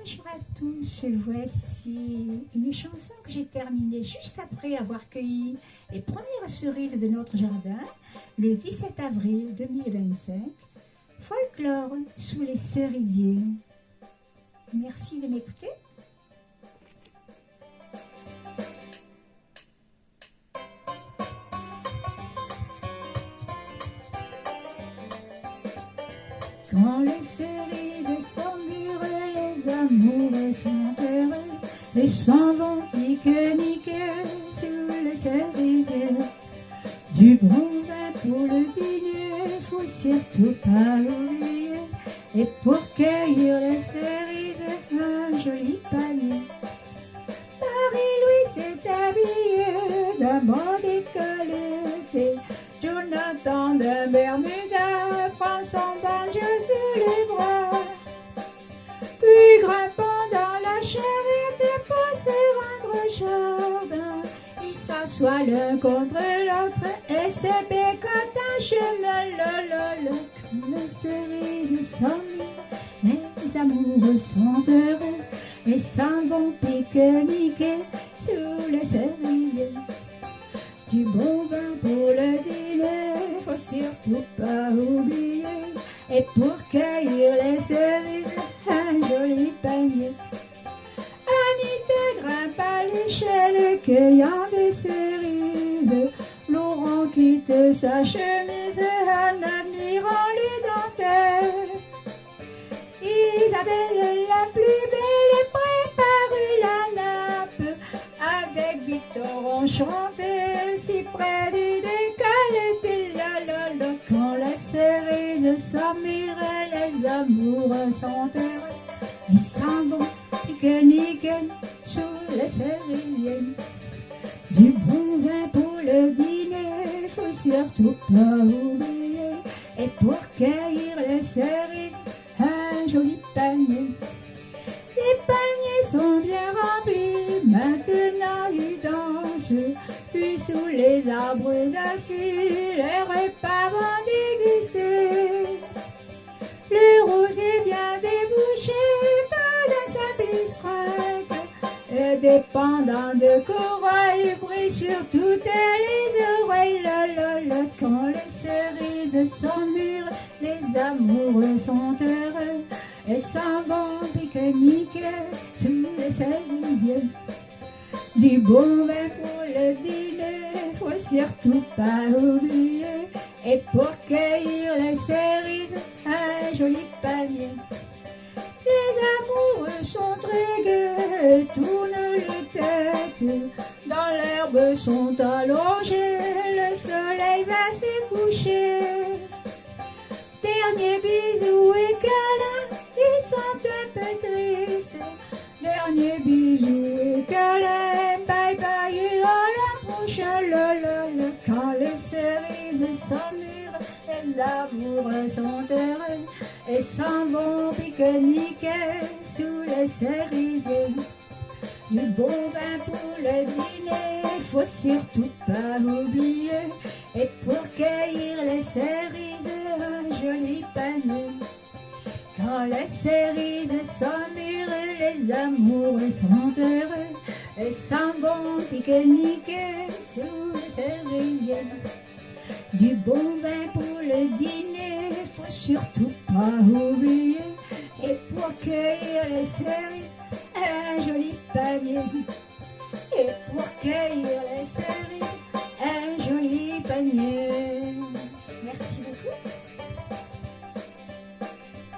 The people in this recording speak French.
Bonjour à tous, voici une chanson que j'ai terminée juste après avoir cueilli les premières cerises de notre jardin le 17 avril 2025. Folklore sous les cerisiers. Merci de m'écouter. Quand les cerises sont mûres, les amoureux sont heureux et s'en vont pique-niquer sous les cerisiers. Du bon vin pour le dîner, faut surtout pas l'oublier. Et pour cueillir les cerises, un joli panier. Marie-Louise s'est habillée d'un bon décolleté. Jonathan de Bermuda prend son banjo sous les bras. Puis grimpant dans la charrette et pour se rendre au jardin, ils s'assoient l'un contre l'autre et se bécotent un chemin. Lololo. Quand les cerises sont mûres, les amoureux sont heureux et s'en vont pique-niquer sous les cerisiers. Du bon vin pour le dîner, faut surtout pas oublier. Et pour cueillir les cerises, un joli panier. Anita grimpe à l'échelle, cueillant des cerises. Laurent quitte sa chemise en admirant les dentelles. Isabelle, la plus belle, prépare la nappe. Avec Victor, on chantait si près du décolleté. Lololo. Quand les cerises sont mûres, les amoureux sont heureux. Ils s'en vont pique-niquer sous les cerisiers. Du bon vin pour le dîner, faut surtout pas oublier. Et pour cueillir les cerises, un joli panier. Les paniers sont bien remplis, maintenant ils dansent. Puis sous les arbres assis, les repas vont déguster. Le rosier bien débouché, tout d'un simple extrait. Et des pendants de corail brillent sur toutes les oreilles. Lololo. Quand les cerises sont mûres, les amoureux sont heureux et s'en vont pique-niquer sous les cerisiers. Du bon vin pour le dîner, faut surtout pas oublier. Et pour cueillir les cerises, un joli panier. Les amoureux sont très gais, tournent les têtes. Dans l'herbe sont allongés, le soleil va se coucher. Dernier bisou et câlin, ils sont un peu tristes. Dernier bisou et câlin, bye bye et à la prochaine. Lololo. Quand les cerises sont mûres, les amoureux sont heureux et s'en vont pique-niquer sous les cerisiers. Du bon vin pour le dîner, faut surtout pas oublier. Et pour cueillir les cerises, un joli panier. Quand les cerises sont mûres, les amoureux sont heureux et s'en vont pique-niquer sous les cerisiers. Du bon vin pour le dîner, faut surtout pas oublier. Et pour cueillir les cerises, un joli panier. Et pour cueillir les cerises,